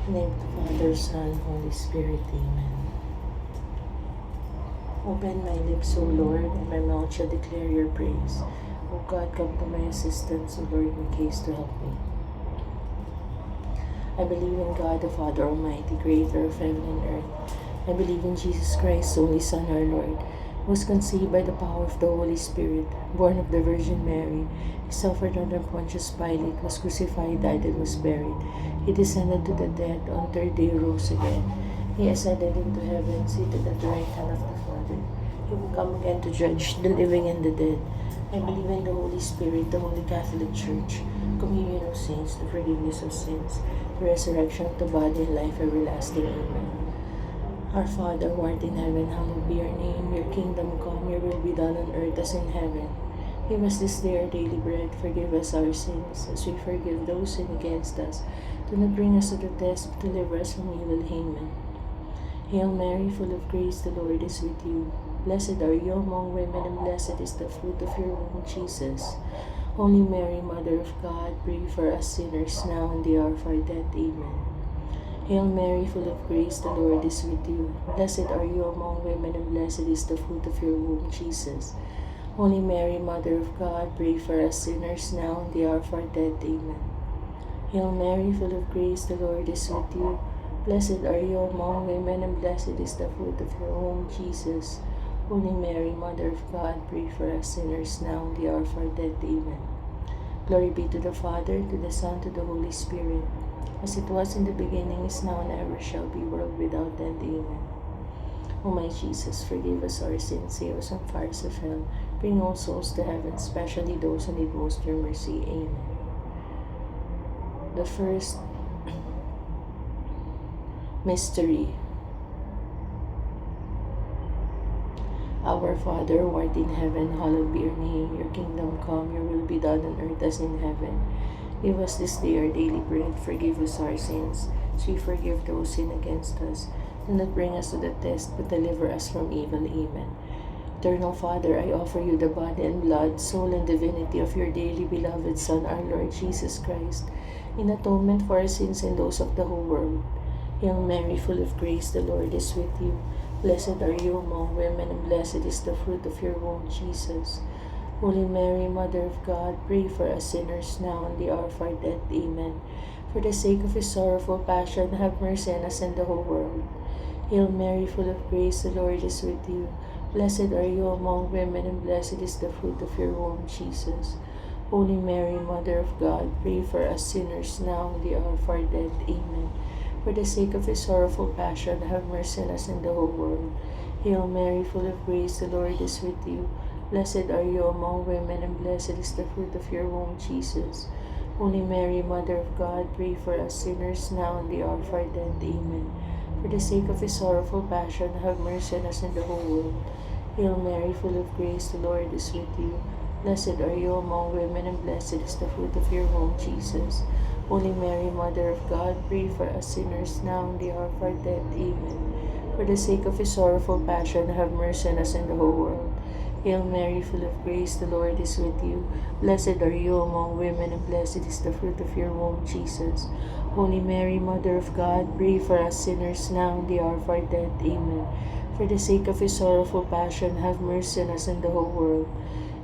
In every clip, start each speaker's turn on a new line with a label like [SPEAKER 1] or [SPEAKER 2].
[SPEAKER 1] In the name of the Father, Son, Holy Spirit, Amen. Open my lips, O Lord, and my mouth shall declare your praise. O God, come to my assistance, O Lord, make haste to help me. I believe in God, the Father Almighty, creator of heaven and earth. I believe in Jesus Christ, only Son, our Lord, who was conceived by the power of the Holy Spirit, born of the Virgin Mary. He suffered under Pontius Pilate, was crucified, died, and was buried. He descended to the dead, on third day rose again. He ascended into heaven, seated at the right hand of the Father. He will come again to judge the living and the dead. I believe in the Holy Spirit, the Holy Catholic Church, communion of saints, the forgiveness of sins, the resurrection of the body, and life everlasting. Amen. Our Father, who art in heaven, hallowed be your name. Your kingdom come, your will be done on earth as in heaven. Give us this day our daily bread. Forgive us our sins, as we forgive those who sin against us. Do not bring us to the test, but deliver us from evil. Amen. Hail Mary, full of grace, the Lord is with you. Blessed are you among women, and blessed is the fruit of your womb, Jesus. Holy Mary, Mother of God, pray for us sinners now and the hour of our death. Amen. Hail Mary, full of grace, the Lord is with you. Blessed are you among women, and blessed is the fruit of your womb, Jesus. Holy Mary, Mother of God, pray for us sinners now and the hour of our death. Amen. Hail Mary, full of grace, the Lord is with you. Blessed are you among women, and blessed is the fruit of your womb, Jesus. Holy Mary, Mother of God, pray for us sinners now and the hour of our death. Amen. Glory be to the Father, to the Son, to the Holy Spirit, as it was in the beginning, is now, and ever shall be, world without end. Amen. O my Jesus, forgive us our sins, save us from fires of hell, bring all souls to heaven, especially those who need most your mercy. Amen. The first mystery. Our Father, who art in heaven, hallowed be your name. Your kingdom come, your will be done on earth as in heaven. Give us this day our daily bread. Forgive us our sins, as we forgive those who sin against us. Do not bring us to the test, but deliver us from evil. Amen. Eternal Father, I offer you the body and blood, soul and divinity of your dearly beloved Son, our Lord Jesus Christ, in atonement for our sins and those of the whole world. Hail Mary, full of grace, the Lord is with you. Blessed are you among women, and blessed is the fruit of your womb, Jesus. Holy Mary, Mother of God, pray for us sinners now and the hour of our death. Amen. For the sake of his sorrowful passion, have mercy on us and the whole world. Hail Mary, full of grace, the Lord is with you. Blessed are you among women, and blessed is the fruit of your womb, Jesus. Holy Mary, Mother of God, pray for us sinners now and the hour of our death. Amen. For the sake of his sorrowful passion, have mercy on us and the whole world. Hail Mary, full of grace, the Lord is with you. Blessed are you among women, and blessed is the fruit of your womb, Jesus. Holy Mary, Mother of God, pray for us sinners now and the hour of our death. Amen. For the sake of his sorrowful passion, have mercy on us and the whole world. Hail Mary, full of grace, the Lord is with you. Blessed are you among women, and blessed is the fruit of your womb, Jesus. Holy Mary, Mother of God, pray for us sinners now and the hour of our death. Amen. For the sake of his sorrowful passion, have mercy on us and the whole world. Hail Mary, full of grace, the Lord is with you. Blessed are you among women, and blessed is the fruit of your womb, Jesus. Holy Mary, Mother of God, pray for us sinners now and the hour of our death. Amen. For the sake of his sorrowful passion, have mercy on us and the whole world.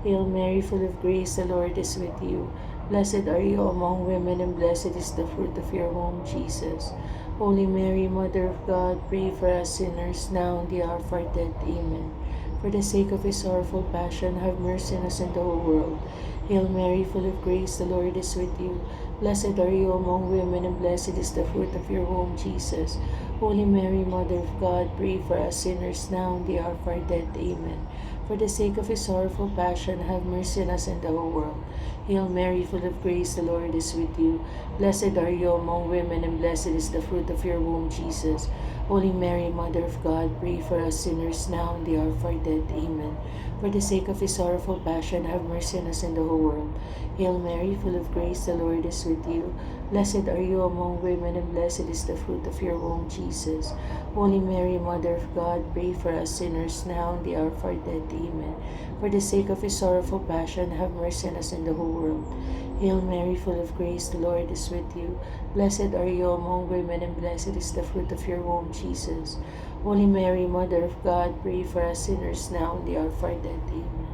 [SPEAKER 1] Hail Mary, full of grace, the Lord is with you. Blessed are you among women, and blessed is the fruit of your womb, Jesus. Holy Mary, Mother of God, pray for us sinners now and the hour of our death. Amen. For the sake of his sorrowful passion, have mercy on us and the whole world. Hail Mary, full of grace, the Lord is with you. Blessed are you among women, and blessed is the fruit of your womb, Jesus. Holy Mary, Mother of God, pray for us sinners now and the hour of our death. Amen. For the sake of his sorrowful passion, have mercy on us and the whole world. Hail Mary, full of grace, the Lord is with you. Blessed are you among women, and blessed is the fruit of your womb, Jesus. Holy Mary, Mother of God, pray for us sinners now and the hour of our death. Amen. For the sake of his sorrowful passion, have mercy on us and the whole world. Hail Mary, full of grace, the Lord is with you. Blessed are you among women, and blessed is the fruit of your womb, Jesus. Holy Mary, Mother of God, pray for us sinners now and the hour of our death. Amen. For the sake of his sorrowful passion, have mercy on us and the whole world. Hail Mary, full of grace, the Lord is with you. Blessed are you among women, and blessed is the fruit of your womb, Jesus. Holy Mary, Mother of God, pray for us sinners now and the hour of our death. Amen.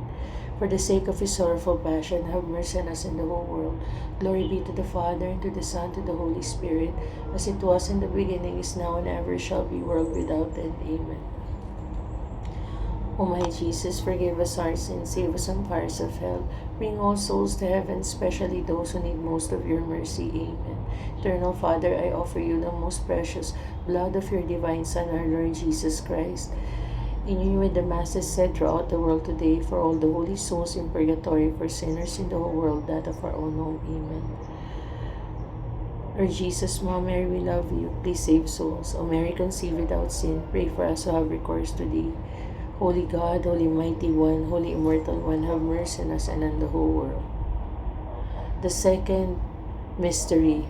[SPEAKER 1] For the sake of his sorrowful passion, have mercy on us and the whole world. Glory be to the Father, and to the Son, and to the Holy Spirit, as it was in the beginning, is now, and ever shall be, world without end. Amen. O my Jesus, forgive us our sins, save us from fires of hell, bring all souls to heaven, especially those who need most of your mercy. Amen. Eternal Father, I offer you the most precious blood of your divine Son, our Lord Jesus Christ, in union with the masses said throughout the world today, for all the holy souls in purgatory, for sinners in the whole world, that of our own home. Amen. Lord Jesus, Mother Mary, we love you. Please save souls. O Mary, conceived without sin, pray for us who have recourse to thee. Holy God, Holy Mighty One, Holy Immortal One, have mercy on us and on the whole world. The second mystery.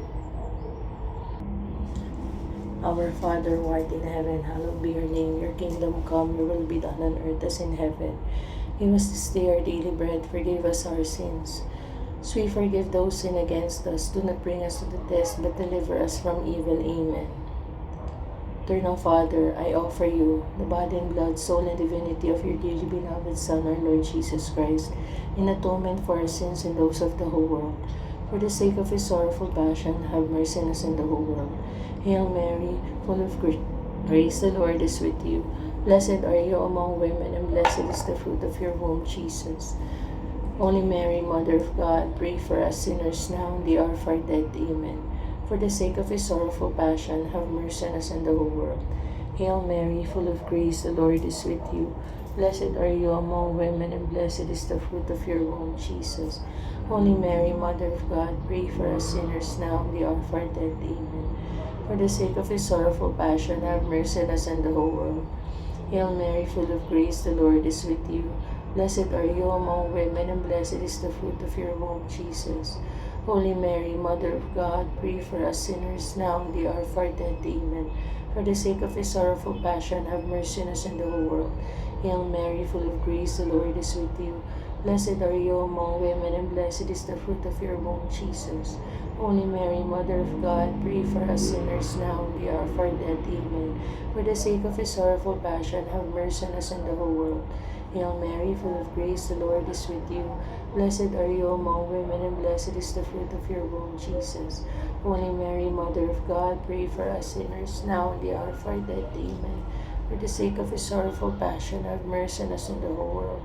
[SPEAKER 1] Our Father, who art in heaven, hallowed be your name. Your kingdom come, your will be done on earth as in heaven. Give us this day our daily bread. Forgive us our sins, as we forgive those who sin against us. Do not bring us to the test, but deliver us from evil. Amen. Eternal Father, I offer you the body and blood, soul, and divinity of your dearly beloved Son, our Lord Jesus Christ, in atonement for our sins and those of the whole world. For the sake of his sorrowful passion, have mercy on us and the whole world. Hail Mary, full of grace, the Lord is with you. Blessed are you among women, and blessed is the fruit of your womb, Jesus. Holy Mary, Mother of God, pray for us sinners now and the hour of our death. Amen. For the sake of his sorrowful passion, have mercy on us and the whole world. Hail Mary, full of grace, the Lord is with you. Blessed are you among women, and blessed is the fruit of your womb, Jesus. Holy Mary, Mother of God, pray for us sinners now and the hour of our death. Amen. For the sake of his sorrowful passion, have mercy on us and the whole world. Hail Mary, full of grace, the Lord is with you. Blessed are you among women, and blessed is the fruit of your womb, Jesus. Holy Mary, Mother of God, pray for us sinners now and the hour of our death. Amen. For the sake of his sorrowful passion, have mercy on us and the whole world. Hail Mary, full of grace, the Lord is with you. Blessed are you among women, and blessed is the fruit of your womb, Jesus. Holy Mary, Mother of God, pray for us sinners now and the hour of our death. Amen. For the sake of his sorrowful passion, have mercy on us and the whole world. Hail Mary, full of grace, the Lord is with you. Blessed are you among women, and blessed is the fruit of your womb, Jesus. Holy Mary, Mother of God, pray for us sinners, now and the hour of our death. Amen. For the sake of his sorrowful passion, have mercy on us and the whole world.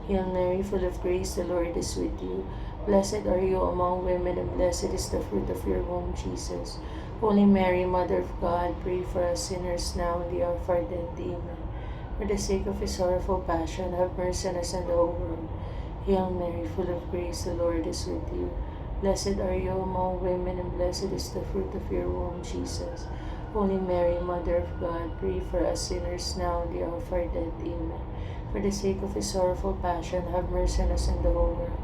[SPEAKER 1] Hail Mary, full of grace, the Lord is with you. Blessed are you among women, and blessed is the fruit of your womb, Jesus. Holy Mary, Mother of God, pray for us sinners, now and the hour of our death. Amen. For the sake of his sorrowful passion, have mercy on us and the whole world. Hail Mary, full of grace, the Lord is with you. Blessed are you among women, and blessed is the fruit of your womb, Jesus. Holy Mary, Mother of God, pray for us sinners now and the hour of our death. Amen. For the sake of his sorrowful passion, have mercy on us and the whole world.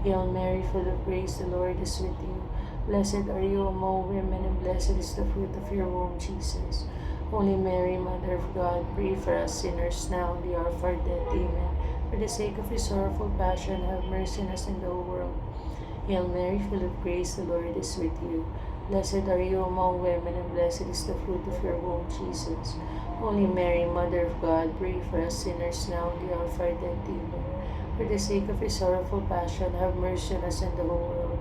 [SPEAKER 1] Hail Mary, full of grace, the Lord is with you. Blessed are you among women, and blessed is the fruit of your womb, Jesus. Holy Mary, Mother of God, pray for us sinners now and the hour of our death. Amen. For the sake of his sorrowful passion, have mercy on us and the whole world. Hail Mary, full of grace, the Lord is with you. Blessed are you among women, and blessed is the fruit of your womb, Jesus. Holy Mary, Mother of God, pray for us sinners now and the hour of our death. Amen. For the sake of his sorrowful passion, have mercy on us and the whole world.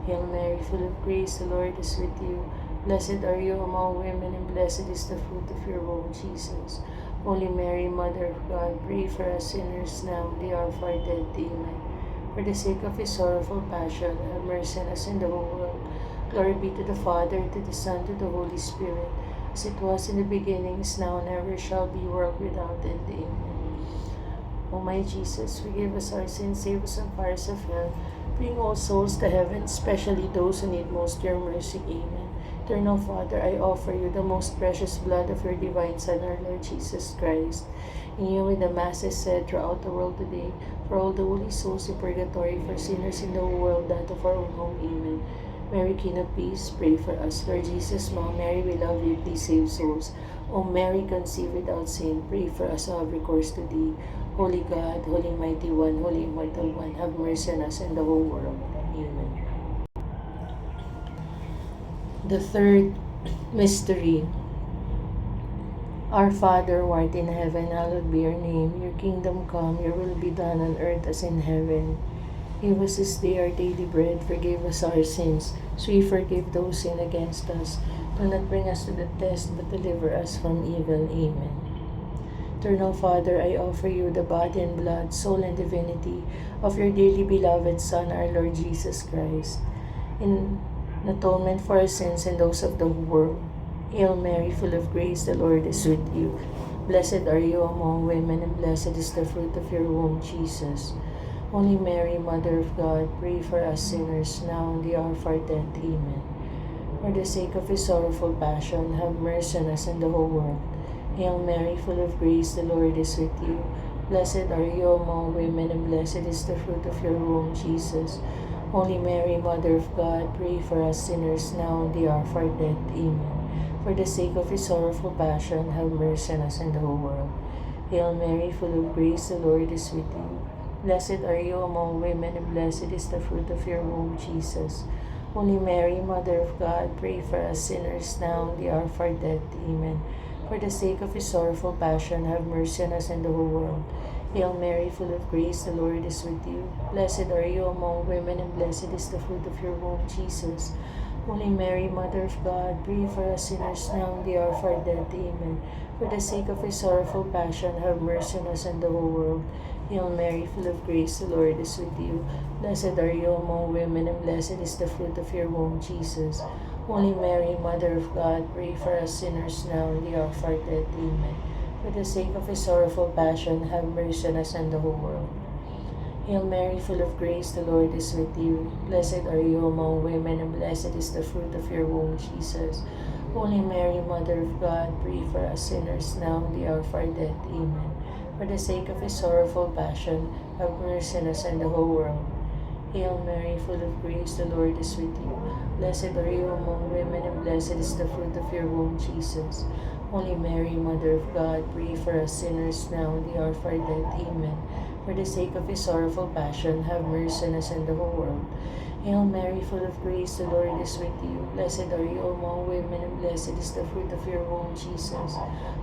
[SPEAKER 1] Hail Mary, full of grace, the Lord is with you. Blessed are you among women, and blessed is the fruit of your womb, Jesus. Holy Mary, Mother of God, pray for us sinners now and the hour of our death. Amen. For the sake of his sorrowful passion, have mercy on us and the whole world. Glory be to the Father, to the Son, to the Holy Spirit, as it was in the beginning, is now, and ever shall be, world without end. Amen. O my Jesus, forgive us our sins, save us from fires of hell, bring all souls to heaven, especially those who need most your mercy. Amen. Eternal Father, I offer you the most precious blood of your divine Son, our Lord Jesus Christ, in you with the masses said throughout the world today, for all the holy souls in purgatory, for sinners in the whole world, that of our own home. Amen. Mary, Queen of Peace, pray for us. Lord Jesus, Mother Mary, we love you, please save souls. O Mary, conceived without sin, pray for us who have recourse to thee. Holy God, Holy Mighty One, Holy Immortal One, have mercy on us and the whole world. Amen. The third mystery. Our Father, who art in heaven, hallowed be your name. Your kingdom come, your will be done on earth as in heaven. Give us this day our daily bread. Forgive us our sins, so we forgive those who sin against us. Do not bring us to the test, but deliver us from evil. Amen. Eternal Father, I offer you the body and blood, soul and divinity of your dearly beloved Son, our Lord Jesus Christ, in atonement for our sins and those of the whole world. Hail Mary, full of grace, the Lord is with you. Blessed are you among women, and blessed is the fruit of your womb, Jesus. Holy Mary, Mother of God, pray for us sinners, now and the hour of our death. Amen. For the sake of his sorrowful passion, have mercy on us and the whole world. Hail Mary, full of grace, the Lord is with you. Blessed are you among women, and blessed is the fruit of your womb, Jesus. Holy Mary, Mother of God, pray for us sinners, now and the hour of our death. Amen. For the sake of his sorrowful passion, have mercy on us and the whole world. Hail Mary, full of grace, the Lord is with you. Blessed are you among women, and blessed is the fruit of your womb, Jesus. Holy Mary, Mother of God, pray for us sinners, now and the hour of our death. Amen. For the sake of his sorrowful passion, have mercy on us and the whole world. Hail Mary, full of grace, the Lord is with you. Blessed are you among women, and blessed is the fruit of your womb, Jesus. Holy Mary, Mother of God, pray for us sinners now and the hour of our death. Amen. For the sake of his sorrowful passion, have mercy on us and the whole world. Hail Mary, full of grace, the Lord is with you. Blessed are you among women, and blessed is the fruit of your womb, Jesus. Holy Mary, Mother of God, pray for us sinners now and the hour of our death. Amen. For the sake of his sorrowful passion, have mercy on us and the whole world. Hail Mary, full of grace, the Lord is with you. Blessed are you among women, and blessed is the fruit of your womb, Jesus. Holy Mary, Mother of God, pray for us sinners now and the hour of our death. Amen. For the sake of his sorrowful passion, have mercy on us and the whole world. Hail Mary, full of grace, the Lord is with you. Blessed are you among women, and blessed is the fruit of your womb, Jesus. Holy Mary, Mother of God, pray for us sinners now and the hour of our death. Amen. For the sake of his sorrowful passion, have mercy on us and the whole world. Hail Mary, full of grace, the Lord is with you. Blessed are you among women, and blessed is the fruit of your womb, Jesus.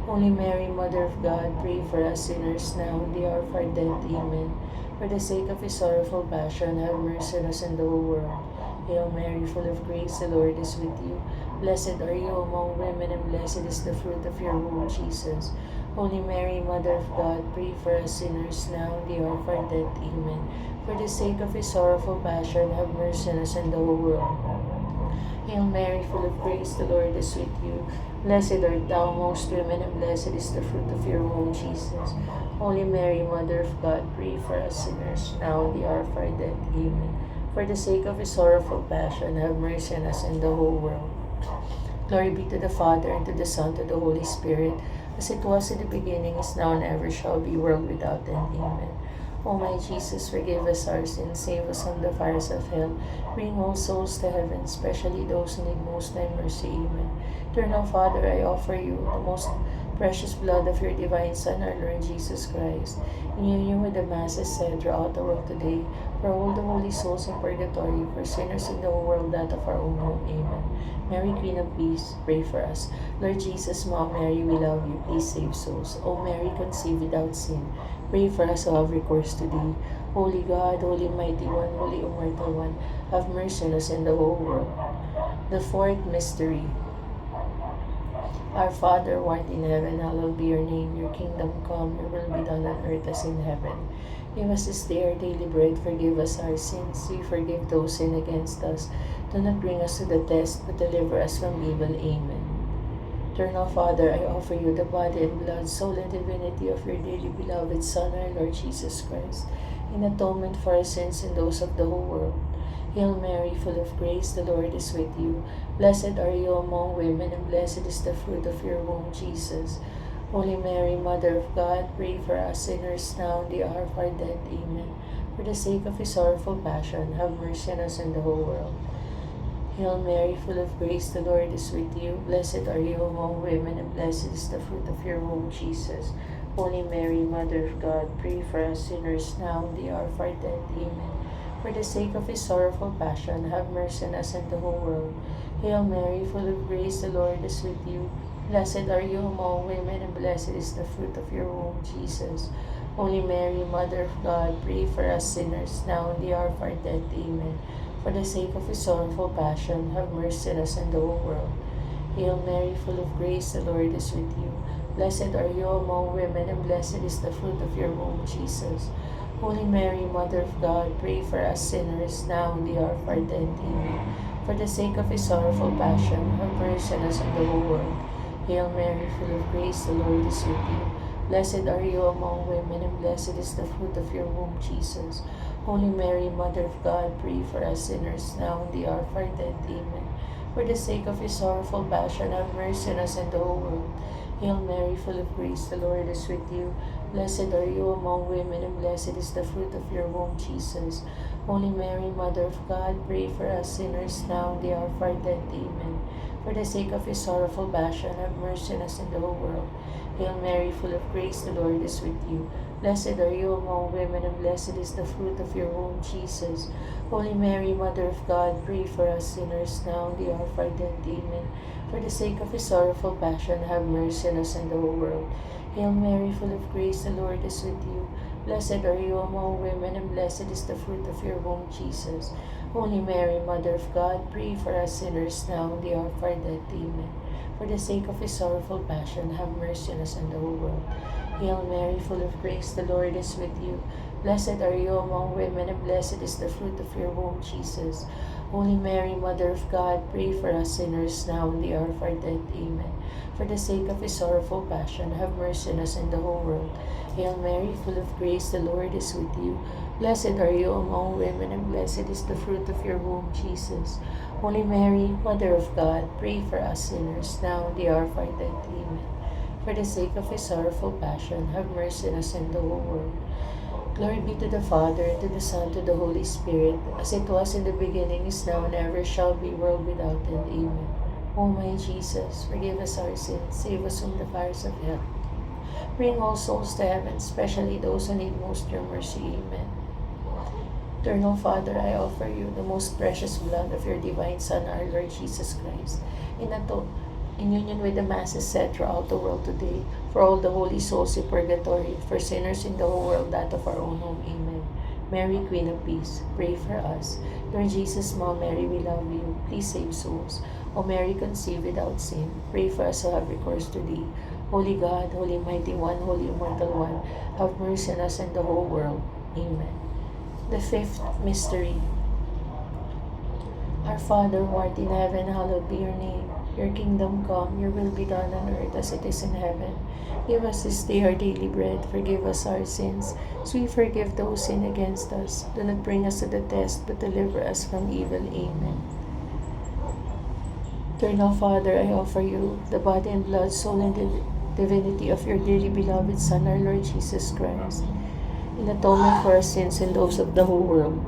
[SPEAKER 1] Holy Mary, Mother of God, pray for us sinners now and the hour of our death. Amen. For the sake of his sorrowful passion, have mercy on us and the whole world. Hail Mary, full of grace, the Lord is with you. Blessed are you among women, and blessed is the fruit of your womb, Jesus. Holy Mary, Mother of God, pray for us sinners now and the hour of our death. Amen. For the sake of his sorrowful passion, have mercy on us and the whole world. Hail Mary, full of grace, the Lord is with you. Blessed art thou amongst women, and blessed is the fruit of your womb, Jesus. Holy Mary, Mother of God, pray for us sinners, now and the hour of our death. Amen. For the sake of his sorrowful passion, have mercy on us and the whole world. Glory be to the Father, and to the Son, and to the Holy Spirit, as it was in the beginning, is now, and ever shall be, world without end. Amen. O my Jesus, forgive us our sins, save us from the fires of hell, bring all souls to heaven, especially those who need most thy mercy. Amen. Eternal Father, I offer you the most precious blood of your divine Son, our Lord Jesus Christ, in union with the Masses said throughout the world today, for all the holy souls in purgatory, for sinners in the whole world, that of our own home. Amen. Mary, Queen of Peace, pray for us. Lord Jesus, Mom Mary, we love you. Please save souls. O Mary, conceived without sin, pray for us who have recourse to thee. Holy God, Holy Mighty One, Holy Immortal One, have mercy on us and the whole world. The fourth mystery. Our Father, who art in heaven, hallowed be your name. Your kingdom come, your will be done on earth as in heaven. Give us this day our daily bread. Forgive us our sins. We forgive those who sin against us. Do not bring us to the test, but deliver us from evil. Amen. Eternal Father, I offer you the body and blood, soul and divinity of your dearly beloved Son, our Lord Jesus Christ, in atonement for our sins and those of the whole world. Hail Mary, full of grace, the Lord is with you. Blessed are you among women, and blessed is the fruit of your womb, Jesus. Holy Mary, Mother of God, pray for us sinners now and the hour of our death. Amen. For the sake of his sorrowful passion, have mercy on us and the whole world. Hail Mary, full of grace, the Lord is with you. Blessed are you among women, and blessed is the fruit of your womb, Jesus. Holy Mary, Mother of God, pray for us sinners now and the hour of our death. Amen. For the sake of his sorrowful passion, have mercy on us and the whole world. Hail Mary, full of grace, the Lord is with you. Blessed are you among women, and blessed is the fruit of your womb, Jesus. Holy Mary, Mother of God, pray for us sinners, now and the hour of our death. Amen. For the sake of his sorrowful passion, have mercy on us and the whole world. Hail Mary, full of grace, the Lord is with you. Blessed are you among women, and blessed is the fruit of your womb, Jesus. Holy Mary, Mother of God, pray for us sinners, now and the hour of our death. Amen. For the sake of his sorrowful passion, have mercy on us and the whole world. Hail Mary, full of grace, the Lord is with you. Blessed are you among women, and blessed is the fruit of your womb, Jesus. Holy Mary, Mother of God, pray for us sinners, now and the hour of our death. Amen. For the sake of his sorrowful passion, have mercy on us and the whole world. Hail Mary, full of grace, the Lord is with you. Blessed are you among women, and blessed is the fruit of your womb, Jesus. Holy Mary, Mother of God, pray for us sinners, now and the hour of our death. Amen. For the sake of his sorrowful passion, have mercy on us and the whole world. Hail Mary, full of grace, the Lord is with you. Blessed are you among women, and blessed is the fruit of your womb, Jesus. Holy Mary, Mother of God, pray for us sinners, now and the hour of our death. Amen. For the sake of his sorrowful passion, have mercy on us and the whole world. Hail Mary, full of grace, the Lord is with you. Blessed are you among women, and blessed is the fruit of your womb, Jesus. Holy Mary, Mother of God, pray for us sinners, now and the hour of our death. Amen. For the sake of his sorrowful passion, have mercy on us and the whole world. Hail Mary, full of grace, the Lord is with you. Blessed are you among women, and blessed is the fruit of your womb, Jesus. Holy Mary, Mother of God, pray for us sinners, now and the hour of our death. Amen. For the sake of his sorrowful passion, have mercy on us and the whole world. Hail Mary, full of grace, the Lord is with you. Blessed are you among women, and blessed is the fruit of your womb, Jesus. Holy Mary, Mother of God, pray for us sinners, now and the hour of our death. Amen. For the sake of his sorrowful passion, have mercy on us and the whole world. Glory be to the Father, to the Son, to the Holy Spirit, as it was in the beginning, is now, and ever shall be, world without end. Amen. O my Jesus, forgive us our sins, save us from the fires of hell. Bring all souls to heaven, especially those who need most your mercy. Amen. Eternal Father, I offer you the most precious blood of your divine Son, our Lord Jesus Christ, in union with the masses said throughout the world today, for all the holy souls in purgatory, for sinners in the whole world, that of our own home. Amen. Mary, Queen of Peace, pray for us. Lord Jesus, Mom Mary, we love you. Please save souls. O Mary, conceived without sin, pray for us who have recourse to thee. Holy God, Holy Mighty One, Holy Immortal One, have mercy on us and the whole world. Amen. The fifth mystery. Our Father, who art in heaven, hallowed be your name. Your kingdom come, your will be done on earth as it is in heaven. Give us this day our daily bread. Forgive us our sins, as we forgive those who sin against us. Do not bring us to the test, but deliver us from evil. Amen. Eternal Father, I offer you the body and blood, soul and divinity of your dearly beloved Son, our Lord Jesus Christ, in atonement for our sins and those of the whole world.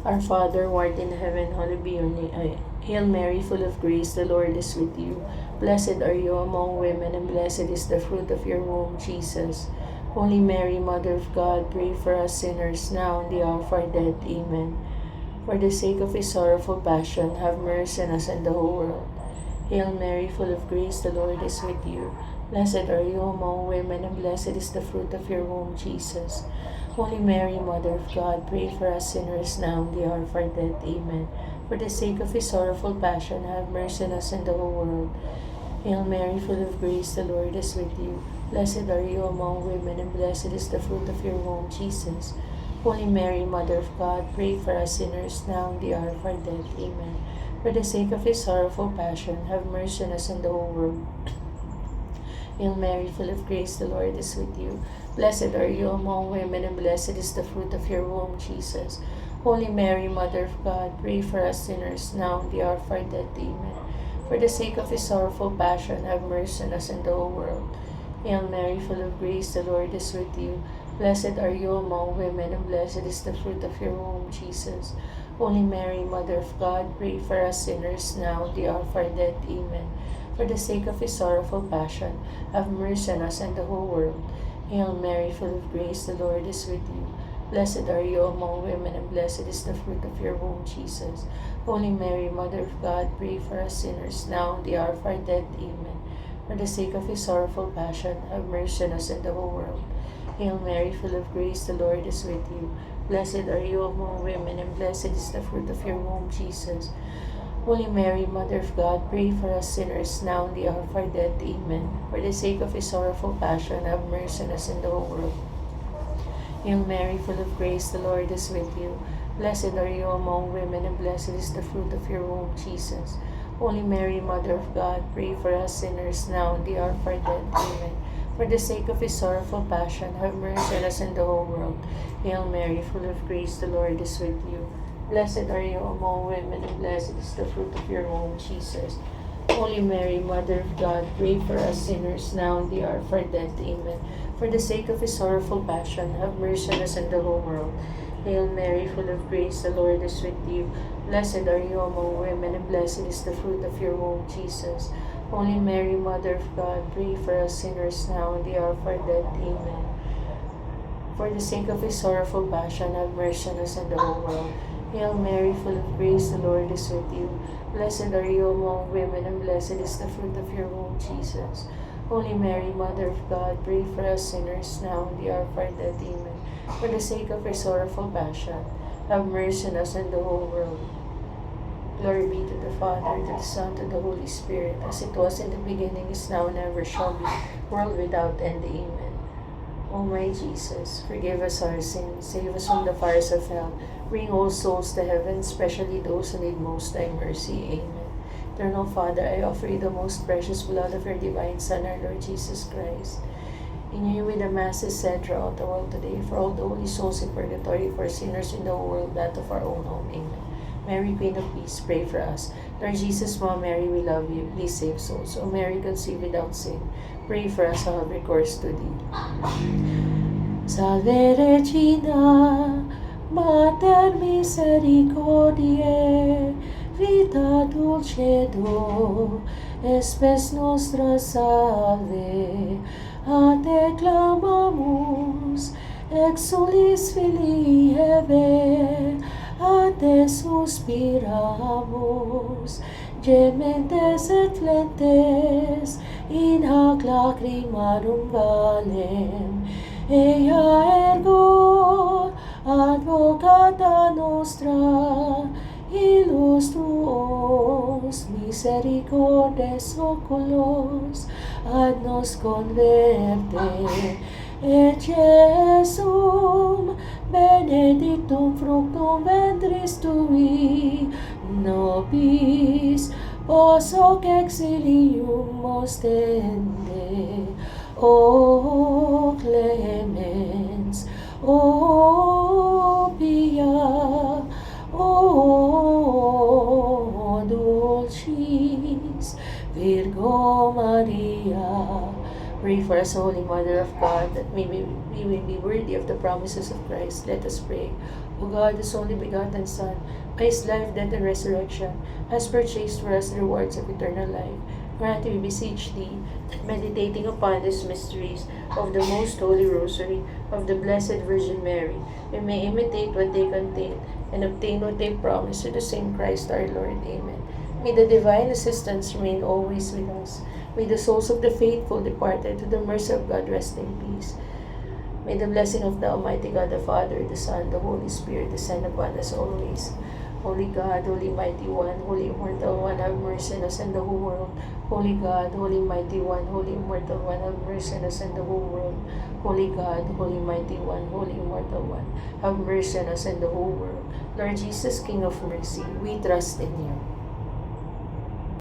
[SPEAKER 1] Our Father, who art in heaven, hallowed be your name. Hail Mary, full of grace, the Lord is with you. Blessed are you among women, and blessed is the fruit of your womb, Jesus. Holy Mary, Mother of God, pray for us sinners, now and the hour of our death. Amen. For the sake of his sorrowful passion, have mercy on us and the whole world. Hail Mary, full of grace, the Lord is with you. Blessed are you among women, and blessed is the fruit of your womb, Jesus. Holy Mary, Mother of God, pray for us sinners, now and the hour of our death. Amen. For the sake of his sorrowful passion, have mercy on us and the whole world. Hail Mary, full of grace, the Lord is with you. Blessed are you among women, and blessed is the fruit of your womb, Jesus. Holy Mary, Mother of God, pray for us sinners, now and the hour of our death. Amen. For the sake of his sorrowful passion, have mercy on us and the whole world. Hail Mary, full of grace, the Lord is with you. Blessed are you among women, and blessed is the fruit of your womb, Jesus. Holy Mary, Mother of God, pray for us sinners, now and the hour of our death. Amen. For the sake of his sorrowful passion, have mercy on us and the whole world. Hail Mary, full of grace, the Lord is with you. Blessed are you among women, and blessed is the fruit of your womb, Jesus. Holy Mary, Mother of God, pray for us sinners, now and the hour of our death. Amen. For the sake of his sorrowful passion, have mercy on us and the whole world. Hail Mary, full of grace, the Lord is with you. Blessed are you among women, and blessed is the fruit of your womb, Jesus. Holy Mary, Mother of God, pray for us sinners, now and the hour of our death. Amen. For the sake of his sorrowful passion, have mercy on us and the whole world. Hail Mary, full of grace, the Lord is with you. Blessed are you among women, and blessed is the fruit of your womb, Jesus. Holy Mary, Mother of God, pray for us sinners, now and the hour of our death. Amen. For the sake of his sorrowful passion, have mercy on us and the whole world. Hail Mary, full of grace, the Lord is with you. Blessed are you among women, and blessed is the fruit of your womb, Jesus. Holy Mary, Mother of God, pray for us sinners, now and the hour of our death. Amen. For the sake of his sorrowful passion, have mercy on us and the whole world. Hail Mary, full of grace, the Lord is with you. Blessed are you among women, and blessed is the fruit of your womb, Jesus. Holy Mary, Mother of God, pray for us sinners, now and the hour of our death. Amen. For the sake of his sorrowful passion, have mercy on us and the whole world. Hail Mary, full of grace, the Lord is with you. Blessed are you among women, and blessed is the fruit of your womb, Jesus. Holy Mary, Mother of God, pray for us sinners, now and the hour of our death. Amen. For the sake of his sorrowful passion, have mercy on us and the whole world. Hail Mary, full of grace, the Lord is with you. Blessed are you among women, and blessed is the fruit of your womb, Jesus. Holy Mary, Mother of God, pray for us sinners, now and the hour of our death. Amen. For the sake of her sorrowful passion, have mercy on us and the whole world. Glory be to the Father, to the Son, to the Holy Spirit, as it was in the beginning, is now, and ever shall be, world without end. Amen. O my Jesus, forgive us our sins, save us from the fires of hell, bring all souls to heaven, especially those who need most thy mercy. Amen. Eternal Father, I offer you the most precious blood of your divine Son, our Lord Jesus Christ. In you with the masses said throughout the world today, for all the holy souls in purgatory, for sinners in the whole world, that of our own home. Amen. Mary, Queen of Peace, pray for us. Lord Jesus, Mom Mary, we love you. Please save souls. O Mary, conceived without sin, pray for us who have recourse to thee. Salve Regina, Mater Misericordiae, vita dulcedo, espes nostra salve, a te clamamus, exulis filii Eve, a te suspiramus, gementes et flentes, in hac lacrimarum valem, ea ergo advocata nostra, illos tuos misericordes oculos ad nos converte, et Jesum benedictum fructum ventris tui, nobis pos hoc exilium ostende. O clemens, O pia, O dulcis Virgo Maria. Pray for us, Holy Mother of God, that we may be worthy of the promises of Christ. Let us pray. O God, whose only begotten Son, by his life, death, and resurrection, has purchased for us the rewards of eternal life, grant, we beseech thee, that meditating upon these mysteries of the most holy Rosary of the Blessed Virgin Mary, we may imitate what they contain and obtain what they promise through the same Christ our Lord. Amen. May the divine assistance remain always with us. May the souls of the faithful departed to the mercy of God rest in peace. May the blessing of the Almighty God, the Father, the Son, the Holy Spirit descend upon us always. Holy God, Holy Mighty One, Holy Immortal One, have mercy on us and the whole world. Holy God, Holy Mighty One, Holy Immortal One, have mercy on us and the whole world. Holy God, Holy Mighty One, Holy Immortal One, have mercy on us and the whole world. Lord Jesus, King of mercy, we trust in you.